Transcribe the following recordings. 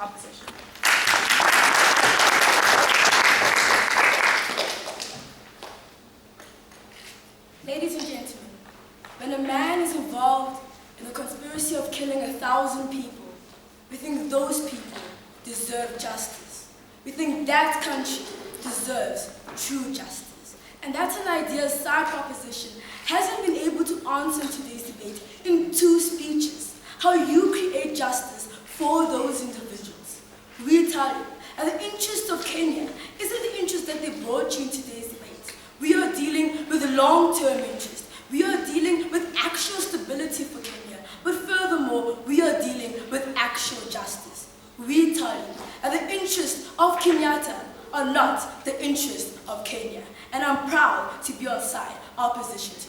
opposition. Ladies and gentlemen, when a man is involved in the conspiracy of killing 1,000 people, we think those people deserve justice. We think that country deserves true justice. And that's an idea side proposition hasn't been able to answer in today's debate in 2 speeches. How you create justice for those individuals. We tell you, and the interest of Kenya isn't the interest that they brought you in today's debate. We are dealing with long-term interest. We are dealing with actual stability for Kenya. But furthermore, we are dealing with actual justice. We tell you, and the interests of Kenyatta are not the interest of Kenya. And I'm proud to be on side opposition today.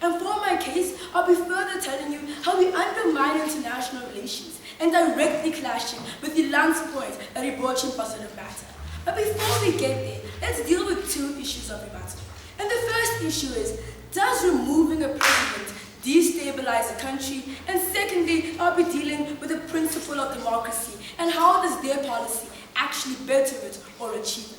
And for my case, I'll be further telling you how we undermine international relations and directly clashing with Ilan's point that he brought in positive matter. But before we get there, let's deal with 2 issues of rebuttal. And the first issue is, does removing a president destabilize the country? And secondly, I'll be dealing with the principle of democracy and how does their policy actually better it or achieve it.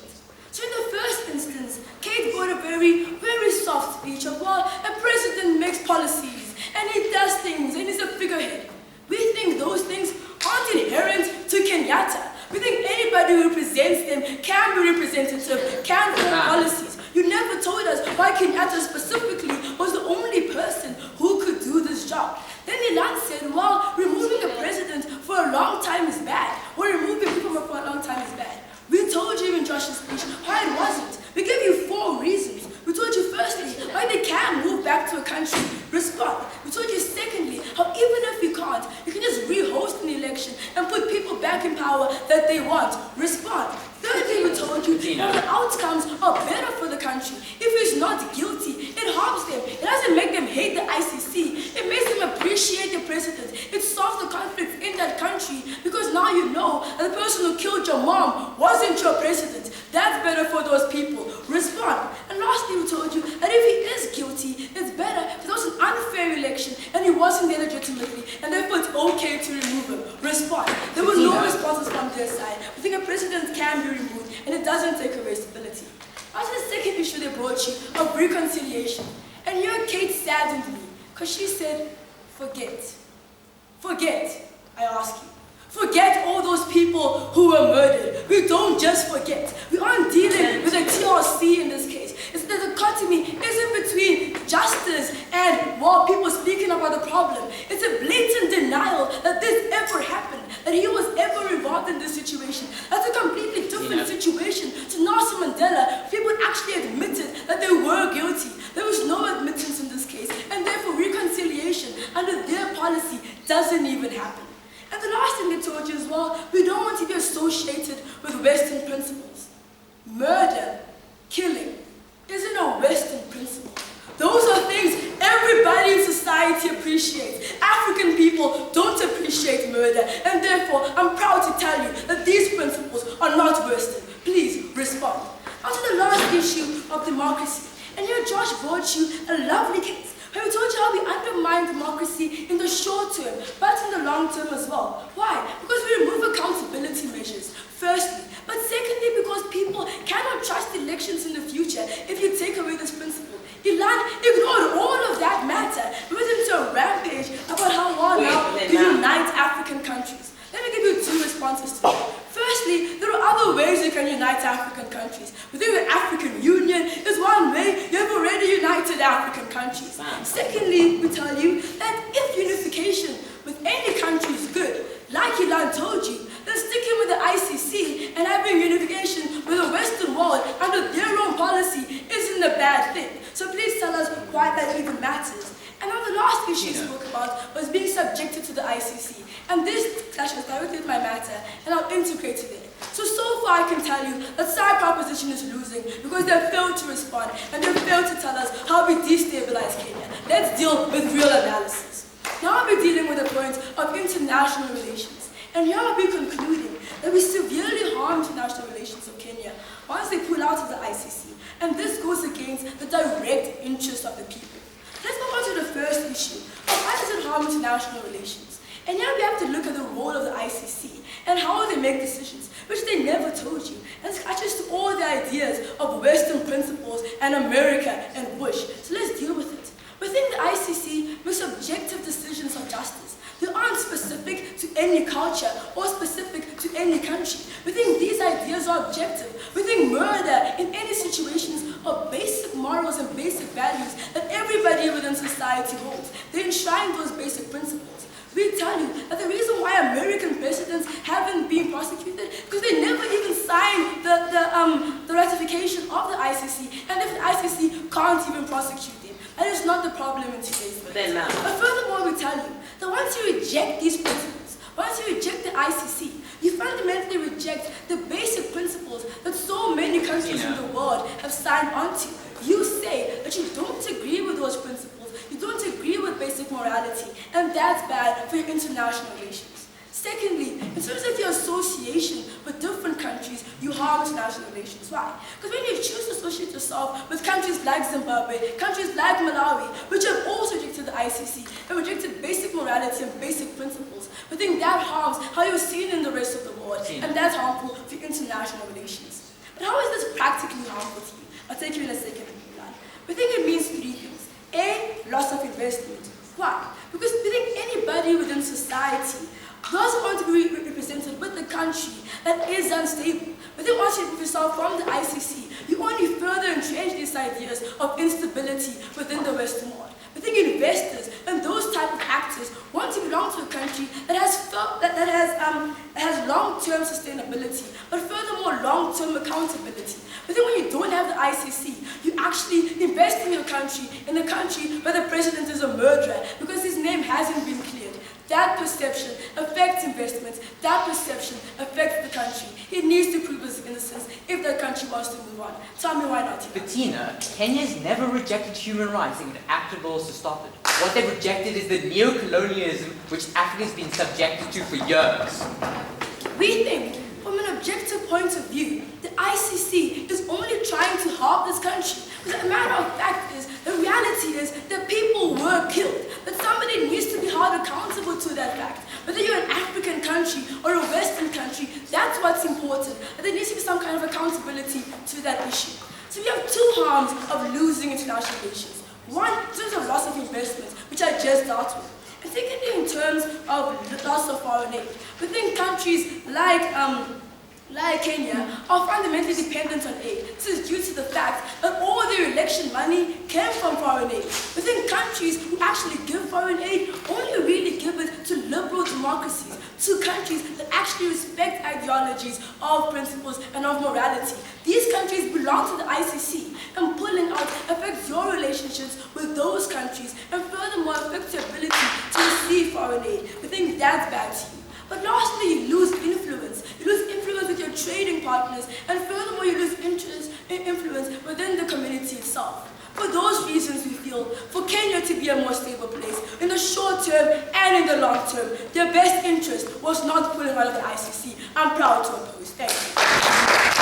So in the first instance, Kate brought a very, very soft speech of, well, a president makes policies and he does things and he's a figurehead. We think those things aren't inherent to Kenyatta. We think anybody who represents them can be representative, can form policies. You never told us why Kenyatta specifically was the only person who could do this job. Then Ilan said, well, removing a president for a long time is bad, or removing people for a long time is bad. We told you in Josh's speech why it wasn't. We gave you 4 reasons. We told you firstly, why they can move back to a country, respond. We told you secondly, how even if you can't, you can just re-host an election and put people back in power that they want, respond. Thirdly, we told you that the outcomes are better for the country. If he's not guilty, it harms them. It doesn't make them hate the ICC. It makes them appreciate the president. It solves the conflict in that country because now you know that the person who killed your mom wasn't your president. That's better for those people. Respond. And lastly, we told you that if he is guilty, it's better if it was an unfair election and he wasn't there legitimately, and therefore it's okay to remove him. Respond. There were no responses from their side. We think a president can be removed, and it doesn't take away stability. After the second issue they brought you of reconciliation, and here Kate saddened me, because she said, forget. Forget, I ask you. Forget all those people who were murdered. We don't just forget. We aren't dealing with a TRC in this case. It's the dichotomy isn't between justice and, well, people speaking about the problem. It's a blatant denial that this ever happened, that he was ever involved in this situation. That's a completely different situation to Nelson Mandela. People actually admitted that they were guilty. There was no admittance in this case, and therefore reconciliation under their policy doesn't even happen. And the last thing they told you as well, we don't want to be associated with Western principles. Murder, killing, isn't a Western principle. Those are things everybody in society appreciates. African people don't appreciate murder, and therefore I'm proud to tell you that these principles are not Western. Please respond. On to the last issue of democracy. And here Josh brought you a lovely case. We told you how we undermine democracy in the short term, but in the long term as well. Why? Because we remove accountability measures, firstly. But secondly, because people cannot trust elections in the future if you take away this principle. Ilan ignored all of that matter. He went into a rampage about how well now we unite African countries. Let me give you 2 responses to that. Firstly, there are other ways you can unite African countries. Within the African Union is one way. You have already united African countries. Secondly, we tell you that if unification with any country is good, like Ilan told you, then sticking with the ICC and having unification with the Western world under their own policy isn't a bad thing. So please tell us why that even matters. And now the last issue you spoke about was being subjected to the ICC. And this clashes directly with my matter, and I'll integrate it in. So far I can tell you that side proposition is losing because they failed to respond and they failed to tell us how we destabilize Kenya. Let's deal with real analysis. Now I'll be dealing with the point of international relations. And here I'll be concluding that we severely harm international relations of Kenya once they pull out of the ICC. And this goes against the direct interests of the people. Let's move on to the first issue of how does it harm international relations. And here we have to look at the role of the ICC and how they make decisions, which they never told you, and scratches to all the ideas of Western principles and America and Bush. So let's deal with it. Within the ICC, makes objective decisions of justice. They aren't specific to any culture or specific to any country. We think these ideas are objective. We think murder in any situations are basic morals and basic values that everybody within society holds. They enshrine those basic principles. We tell you that the reason why American presidents haven't been prosecuted is because they never even signed the ratification of the ICC, and if the ICC can't even prosecute them, that is not the problem in today's world. But furthermore, we tell you that once you reject these principles, once you reject the ICC, you fundamentally reject the basic principles that so many countries in the world have signed onto. You say that you don't agree with those principles, you don't agree with basic morality, and that's bad for your international relations. Secondly, in terms of your association with different countries, you harm international relations. Why? Because when you choose to associate yourself with countries like Zimbabwe, countries like Malawi, which have also rejected the ICC, and rejected basic morality and basic principles, we think that harms how you're seen in the rest of the world, and that's harmful for international relations. But how is this practically harmful to you? I'll take you in a second. We think it means three things. A, loss of investment. Why? Because we think anybody within society doesn't want to be represented with a country that is unstable. But then once you remove yourself from the ICC, you only further entrench these ideas of instability within the Western world. We think investors and those type of actors want to belong to a country that has long-term sustainability, but furthermore long-term accountability. But then when you don't have the ICC, you actually invest in your country, in a country where the president is a murderer because his name hasn't been cleared. That perception affects investments. That perception affects the country. He needs to prove his innocence if the country wants to move on. Tell me why not. Bettina, Kenya's never rejected human rights and acted laws to stop it. What they've rejected is the neo-colonialism which Africa's been subjected to for years. We think, from an objective point of view, the ICC is only trying to harm this country. Because the matter of fact is, the reality is that people were killed, that somebody needs to be held accountable to that fact. Whether you're an African country or a Western country, that's what's important. And there needs to be some kind of accountability to that issue. So we have two harms of losing international relations. One, in terms of loss of investment, which I just dealt with. And secondly, in terms of loss of foreign aid. We think countries like Kenya are fundamentally dependent on aid. This is due to the fact that all their election money came from foreign aid. We think countries who actually give foreign aid only really give it to liberal democracies, to countries that actually respect ideologies of principles and of morality. These countries belong to the ICC, and pulling out affects your relationships with those countries, and furthermore affects your ability to receive foreign aid. We think that's bad to you. But lastly, you lose influence. You lose influence with your trading partners, and furthermore, you lose influence within the community itself. For those reasons, we feel, for Kenya to be a more stable place, in the short term and in the long term, their best interest was not pulling out of the ICC. I'm proud to oppose. Thank you.